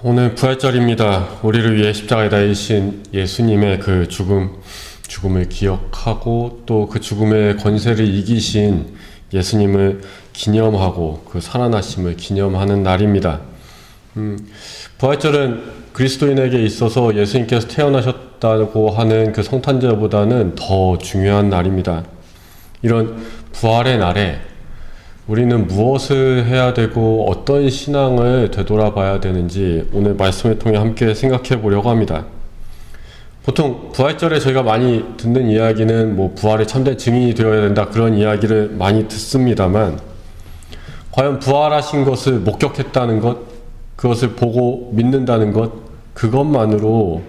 오늘 부활절입니다. 우리를 위해 십자가에 달리신 예수님의 그 죽음을 기억하고 또 그 죽음의 권세를 이기신 예수님을 기념하고 그 살아나심을 기념하는 날입니다. 부활절은 그리스도인에게 있어서 예수님께서 태어나셨다고 하는 그 성탄절보다는 더 중요한 날입니다. 이런 부활의 날에 우리는 무엇을 해야 되고 어떤 신앙을 되돌아봐야 되는지 오늘 말씀을 통해 함께 생각해 보려고 합니다. 보통 부활절에 저희가 많이 듣는 이야기는 부활의 참된 증인이 되어야 된다, 그런 이야기를 많이 듣습니다만, 과연 부활하신 것을 목격했다는 것, 그것을 보고 믿는다는 것, 그것만으로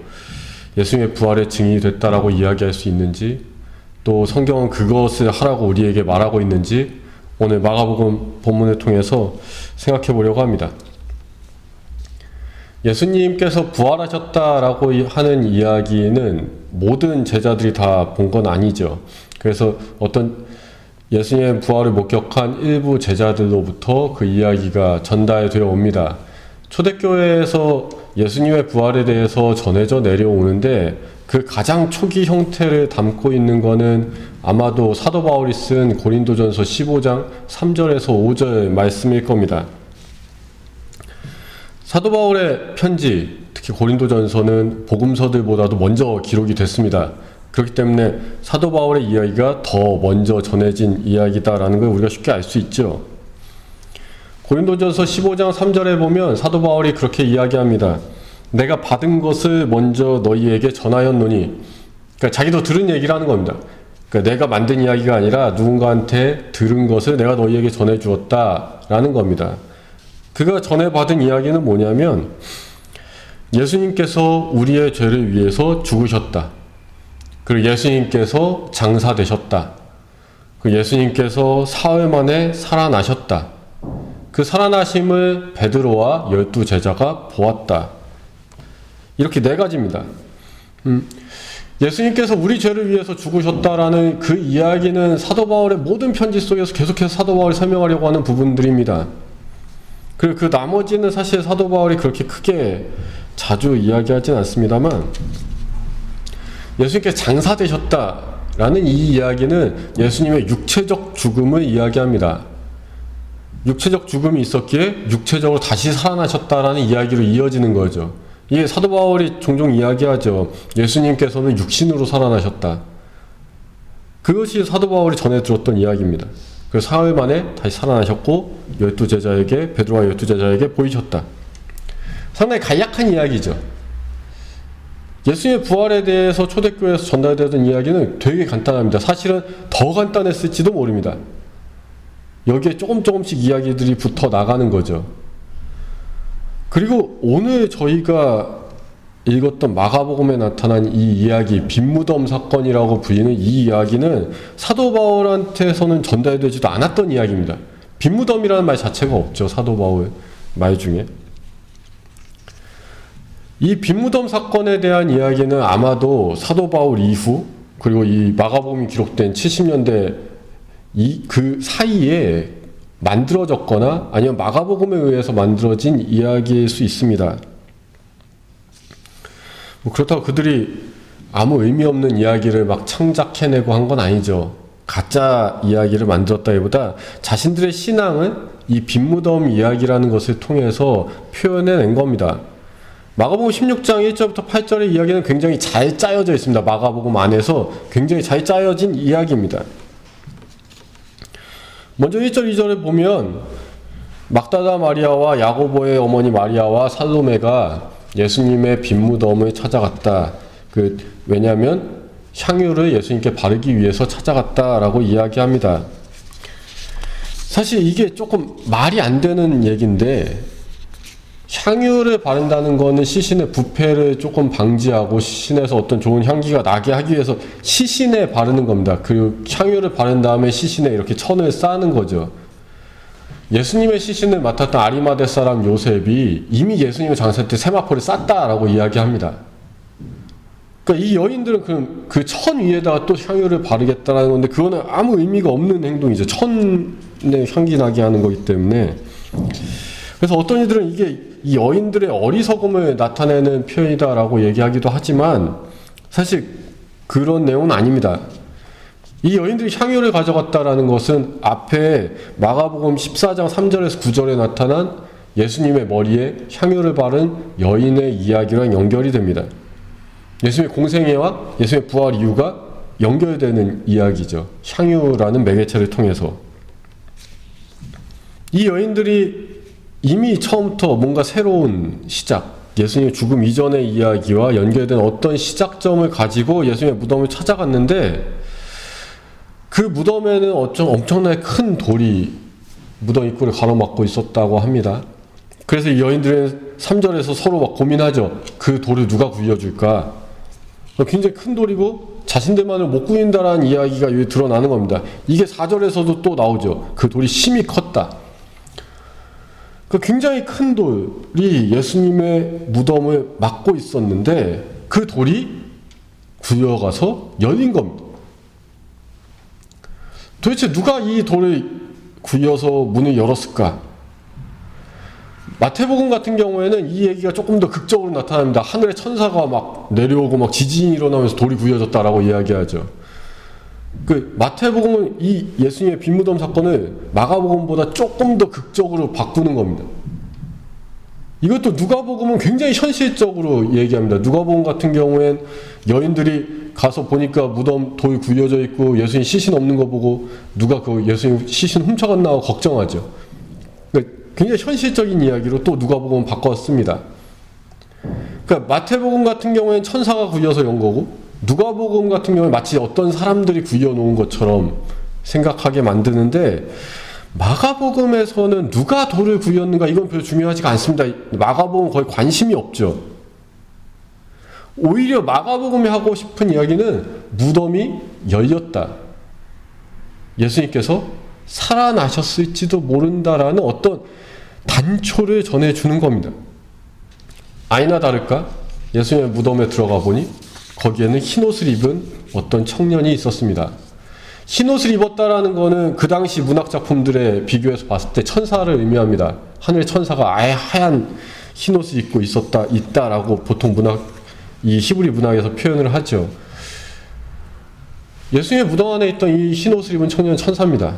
예수님의 부활의 증인이 됐다라고 이야기할 수 있는지, 또 성경은 그것을 하라고 우리에게 말하고 있는지 오늘 마가복음 본문을 통해서 생각해 보려고 합니다. 예수님께서 부활하셨다라고 하는 이야기는 모든 제자들이 다 본 건 아니죠. 그래서 어떤 예수님의 부활을 목격한 일부 제자들로부터 그 이야기가 전달되어 옵니다. 초대교회에서 예수님의 부활에 대해서 전해져 내려오는데 그 가장 초기 형태를 담고 있는 거는 아마도 사도 바울이 쓴 고린도전서 15장 3절에서 5절 말씀일 겁니다. 사도 바울의 편지, 특히 고린도전서는 복음서들보다도 먼저 기록이 됐습니다. 그렇기 때문에 사도 바울의 이야기가 더 먼저 전해진 이야기다라는 걸 우리가 쉽게 알 수 있죠. 고린도전서 15장 3절에 보면 사도 바울이 그렇게 이야기합니다. 내가 받은 것을 먼저 너희에게 전하였노니, 그러니까 자기도 들은 얘기를 하는 겁니다. 그러니까 내가 만든 이야기가 아니라 누군가한테 들은 것을 내가 너희에게 전해주었다라는 겁니다. 그가 전해받은 이야기는 뭐냐면 예수님께서 우리의 죄를 위해서 죽으셨다. 그리고 예수님께서 장사되셨다. 그 예수님께서 사흘 만에 살아나셨다. 그 살아나심을 베드로와 12 제자가 보았다. 이렇게 네 가지입니다. 예수님께서 우리 죄를 위해서 죽으셨다라는 그 이야기는 사도 바울의 모든 편지 속에서 계속해서 사도 바울이 설명하려고 하는 부분들입니다. 그리고 그 나머지는 사실 사도 바울이 그렇게 크게 자주 이야기하진 않습니다만, 예수님께서 장사되셨다라는 이 이야기는 예수님의 육체적 죽음을 이야기합니다. 육체적 죽음이 있었기에 육체적으로 다시 살아나셨다라는 이야기로 이어지는 거죠. 이게 사도 바울이 종종 이야기하죠. 예수님께서는 육신으로 살아나셨다. 그것이 사도 바울이 전해 들었던 이야기입니다. 그래서 사흘 만에 다시 살아나셨고 12 제자에게, 베드로와 12 제자에게 보이셨다. 상당히 간략한 이야기죠. 예수님의 부활에 대해서 초대교회에서 전달되던 이야기는 되게 간단합니다. 사실은 더 간단했을지도 모릅니다. 여기에 조금씩 이야기들이 붙어 나가는 거죠. 그리고 오늘 저희가 읽었던 마가복음에 나타난 이 이야기, 빈무덤 사건이라고 불리는 이 이야기는 사도 바울한테서는 전달되지도 않았던 이야기입니다. 빈무덤이라는 말 자체가 없죠, 사도 바울 말 중에. 이 빈무덤 사건에 대한 이야기는 아마도 사도 바울 이후, 그리고 이 마가복음이 기록된 70년대 그 사이에 만들어졌거나 아니면 마가복음에 의해서 만들어진 이야기일 수 있습니다. 그렇다고 그들이 아무 의미 없는 이야기를 막 창작해내고 한 건 아니죠. 가짜 이야기를 만들었다기보다 자신들의 신앙을 이 빈무덤 이야기라는 것을 통해서 표현해낸 겁니다. 마가복음 16장 1절부터 8절의 이야기는 굉장히 잘 짜여져 있습니다. 마가복음 안에서 굉장히 잘 짜여진 이야기입니다. 먼저 1절, 2절에 보면 막다다 마리아와 야고보의 어머니 마리아와 살로메가 예수님의 빈무덤을 찾아갔다. 왜냐하면 향유를 예수님께 바르기 위해서 찾아갔다라고 이야기합니다. 사실 이게 조금 말이 안 되는 얘기인데, 향유를 바른다는 거는 시신의 부패를 조금 방지하고 시신에서 어떤 좋은 향기가 나게 하기 위해서 시신에 바르는 겁니다. 그리고 향유를 바른 다음에 시신에 이렇게 천을 쌓는 거죠. 예수님의 시신을 맡았던 아리마대 사람 요셉이 이미 예수님의 장사 때 세마포를 쌌다라고 이야기합니다. 그러니까 이 여인들은 그 천 위에다가 또 향유를 바르겠다라는 건데, 그거는 아무 의미가 없는 행동이죠. 천에 향기 나게 하는 거기 때문에. 그래서 어떤 이들은 이게 이 여인들의 어리석음을 나타내는 표현이다라고 얘기하기도 하지만 사실 그런 내용은 아닙니다. 이 여인들이 향유를 가져갔다라는 것은 앞에 마가복음 14장 3절에서 9절에 나타난 예수님의 머리에 향유를 바른 여인의 이야기랑 연결이 됩니다. 예수님의 공생애와 예수님의 부활 이유가 연결되는 이야기죠. 향유라는 매개체를 통해서. 이 여인들이 이미 처음부터 뭔가 새로운 시작, 예수님의 죽음 이전의 이야기와 연결된 어떤 시작점을 가지고 예수님의 무덤을 찾아갔는데 그 무덤에는 엄청나게 큰 돌이 무덤 입구를 가로막고 있었다고 합니다. 그래서 이 여인들은 3절에서 서로 막 고민하죠. 그 돌을 누가 굴려줄까? 굉장히 큰 돌이고 자신들만을 못 구인다라는 이야기가 여기 드러나는 겁니다. 이게 4절에서도 또 나오죠. 그 돌이 심히 컸다. 그 굉장히 큰 돌이 예수님의 무덤을 막고 있었는데 그 돌이 굴려가서 열린 겁니다. 도대체 누가 이 돌을 굴려서 문을 열었을까? 마태복음 같은 경우에는 이 얘기가 조금 더 극적으로 나타납니다. 하늘에 천사가 막 내려오고 막 지진이 일어나면서 돌이 굴려졌다라고 이야기하죠. 그 마태복음은 이 예수님의 빈무덤 사건을 마가복음보다 조금 더 극적으로 바꾸는 겁니다. 이것도 누가복음은 굉장히 현실적으로 얘기합니다. 누가복음 같은 경우엔 여인들이 가서 보니까 무덤 돌 굴려져 있고 예수님 시신 없는 거 보고 누가 그 예수님 시신 훔쳐갔나 하고 걱정하죠. 그러니까 굉장히 현실적인 이야기로 또 누가복음은 바꿨습니다. 그러니까 마태복음 같은 경우엔 천사가 굴려서 연 거고 누가복음 같은 경우에 마치 어떤 사람들이 굴려놓은 것처럼 생각하게 만드는데 마가복음에서는 누가 돌을 굴렸는가 이건 별로 중요하지가 않습니다. 마가복음은 거의 관심이 없죠. 오히려 마가복음이 하고 싶은 이야기는 무덤이 열렸다. 예수님께서 살아나셨을지도 모른다라는 어떤 단초를 전해주는 겁니다. 아니나 다를까 예수님의 무덤에 들어가 보니 거기에는 흰옷을 입은 어떤 청년이 있었습니다. 흰옷을 입었다라는 것은 그 당시 문학작품들에 비교해서 봤을 때 천사를 의미합니다. 하늘의 천사가 아예 하얀 흰옷을 입고 있다라고 보통 이 히브리 문학에서 표현을 하죠. 예수님의 무덤 안에 있던 이 흰옷을 입은 청년은 천사입니다.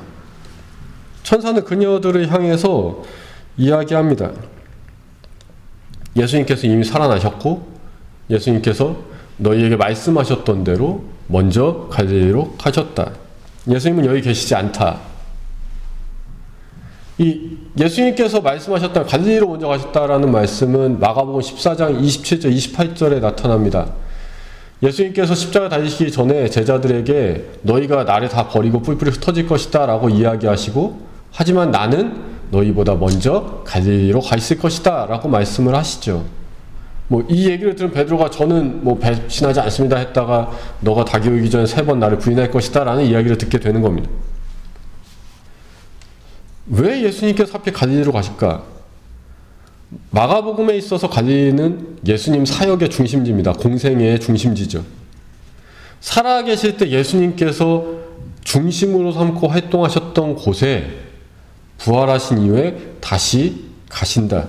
천사는 그녀들을 향해서 이야기합니다. 예수님께서 이미 살아나셨고 예수님께서 너희에게 말씀하셨던 대로 먼저 갈릴리로 가셨다. 예수님은 여기 계시지 않다. 이 예수님께서 말씀하셨다 갈릴리로 먼저 가셨다라는 말씀은 마가복음 14장 27절 28절에 나타납니다. 예수님께서 십자가 달리시기 전에 제자들에게 너희가 나를 다 버리고 뿔뿔이 흩어질 것이다 라고 이야기하시고 하지만 나는 너희보다 먼저 갈릴리로 가 있을 것이다 라고 말씀을 하시죠. 이 얘기를 들은 베드로가 저는 배신하지 않습니다 했다가 너가 닭이 오기 전에 3번 나를 부인할 것이다 라는 이야기를 듣게 되는 겁니다. 왜 예수님께서 하필 갈릴리로 가실까? 마가복음에 있어서 갈릴리는 예수님 사역의 중심지입니다. 공생애의 중심지죠. 살아계실 때 예수님께서 중심으로 삼고 활동하셨던 곳에 부활하신 이후에 다시 가신다.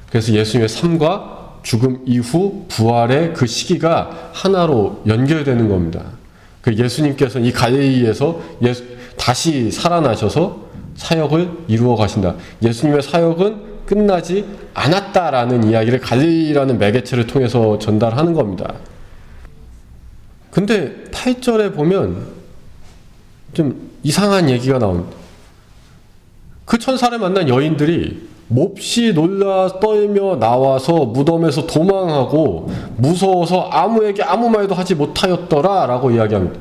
그래서 예수님의 삶과 죽음 이후 부활의 그 시기가 하나로 연결되는 겁니다. 그 예수님께서는 이 갈릴리에서 다시 살아나셔서 사역을 이루어 가신다. 예수님의 사역은 끝나지 않았다라는 이야기를 갈릴리라는 매개체를 통해서 전달하는 겁니다. 근데 8절에 보면 좀 이상한 얘기가 나옵니다. 그 천사를 만난 여인들이 몹시 놀라 떨며 나와서 무덤에서 도망하고 무서워서 아무에게 아무 말도 하지 못하였더라 라고 이야기합니다.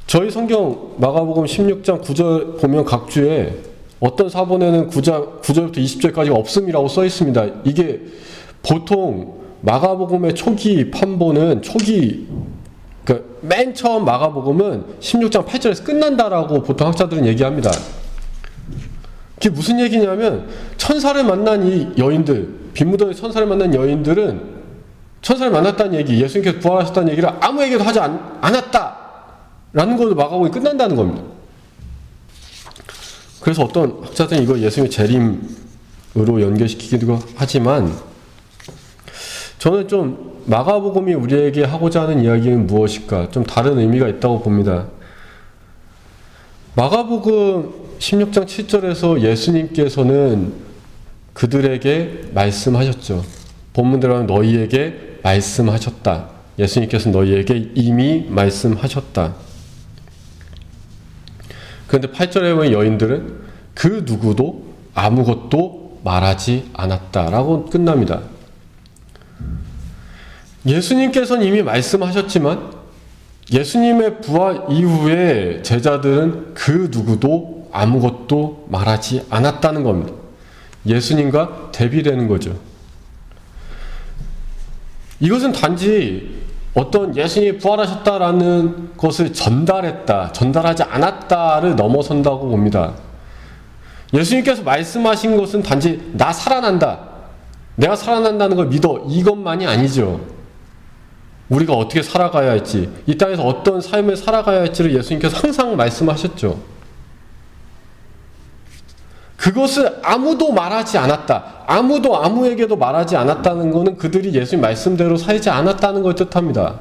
저희 성경 마가복음 16장 9절 보면 각주에 어떤 사본에는 9절부터 20절까지가 없음이라고 써 있습니다. 이게 보통 마가복음의 초기 판본은 맨 처음 마가복음은 16장 8절에서 끝난다라고 보통 학자들은 얘기합니다. 그게 무슨 얘기냐면 천사를 만난 이 여인들, 빈무덤에 천사를 만난 여인들은 천사를 만났다는 얘기, 예수님께서 부활하셨다는 얘기를 아무에게도 하지 않았다라는 걸로 마가복음이 끝난다는 겁니다. 그래서 어떤 학자들은 이거 예수님의 재림 연결시키기도 하지만 저는 좀 마가복음이 우리에게 하고자 하는 이야기는 무엇일까? 좀 다른 의미가 있다고 봅니다. 마가복음 16장 7절에서 예수님께서는 그들에게 말씀하셨죠. 본문대로 하면 너희에게 말씀하셨다. 예수님께서 너희에게 이미 말씀하셨다. 그런데 8절에 보면 여인들은 그 누구도 아무것도 말하지 않았다라고 끝납니다. 예수님께서는 이미 말씀하셨지만 예수님의 부활 이후에 제자들은 그 누구도 아무것도 말하지 않았다는 겁니다. 예수님과 대비되는 거죠. 이것은 단지 어떤 예수님이 부활하셨다라는 것을 전달하지 않았다를 넘어선다고 봅니다. 예수님께서 말씀하신 것은 단지 나 살아난다, 내가 살아난다는 걸 믿어, 이것만이 아니죠. 우리가 어떻게 살아가야 할지, 이 땅에서 어떤 삶을 살아가야 할지를 예수님께서 항상 말씀하셨죠. 그것을 아무도 말하지 않았다, 아무도 아무에게도 말하지 않았다는 것은 그들이 예수님 말씀대로 살지 않았다는 걸 뜻합니다.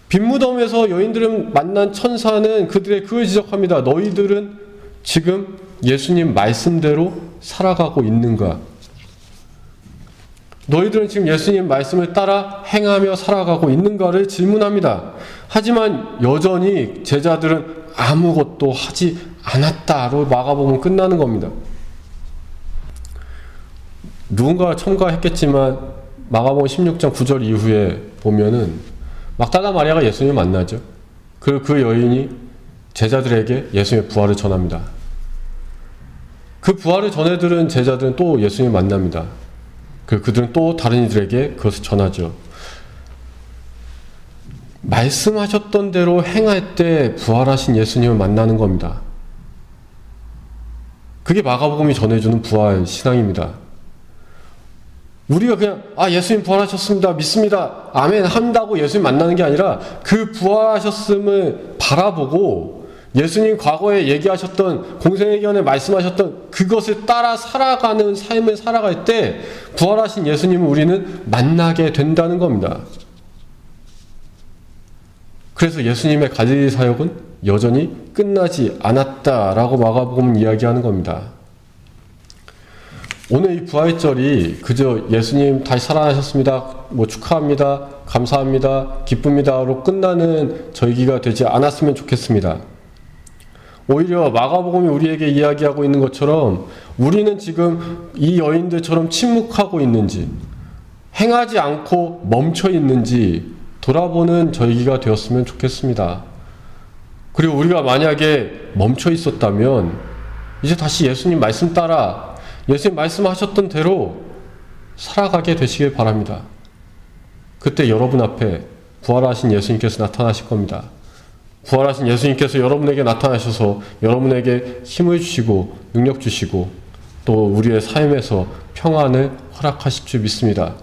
빈무덤에서 여인들을 만난 천사는 그들의 그걸 지적합니다. 너희들은 지금 예수님 말씀대로 살아가고 있는가? 너희들은 지금 예수님 말씀을 따라 행하며 살아가고 있는가를 질문합니다. 하지만 여전히 제자들은 아무것도 하지 않았다로 마가복음은 끝나는 겁니다. 누군가 첨가했겠지만 마가복음 16장 9절 이후에 보면은 막달라 마리아가 예수님을 만나죠. 그리고 그 여인이 제자들에게 예수님의 부활을 전합니다. 그 부활을 전해들은 제자들은 또 예수님을 만납니다. 그들은 또 다른 이들에게 그것을 전하죠. 말씀하셨던 대로 행할 때 부활하신 예수님을 만나는 겁니다. 그게 마가복음이 전해주는 부활 신앙입니다. 우리가 그냥 예수님 부활하셨습니다, 믿습니다, 아멘 한다고 예수님 만나는 게 아니라 그 부활하셨음을 바라보고 예수님 과거에 얘기하셨던 공생애견에 말씀하셨던 그것을 따라 살아가는 삶을 살아갈 때 부활하신 예수님을 우리는 만나게 된다는 겁니다. 그래서 예수님의 갈릴리 사역은 여전히 끝나지 않았다라고 마가복음은 이야기하는 겁니다. 오늘 이 부활절이 그저 예수님 다시 살아나셨습니다, 축하합니다, 감사합니다, 기쁩니다로 끝나는 절기가 되지 않았으면 좋겠습니다. 오히려 마가복음이 우리에게 이야기하고 있는 것처럼 우리는 지금 이 여인들처럼 침묵하고 있는지, 행하지 않고 멈춰 있는지 돌아보는 절기가 되었으면 좋겠습니다. 그리고 우리가 만약에 멈춰 있었다면 이제 다시 예수님 말씀 따라 예수님 말씀하셨던 대로 살아가게 되시길 바랍니다. 그때 여러분 앞에 부활하신 예수님께서 나타나실 겁니다. 부활하신 예수님께서 여러분에게 나타나셔서 여러분에게 힘을 주시고 능력 주시고 또 우리의 삶에서 평안을 허락하실 줄 믿습니다.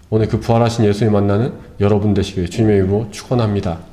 오늘 그 부활하신 예수님 만나는 여러분 되시길 주님의 이름으로 축원합니다.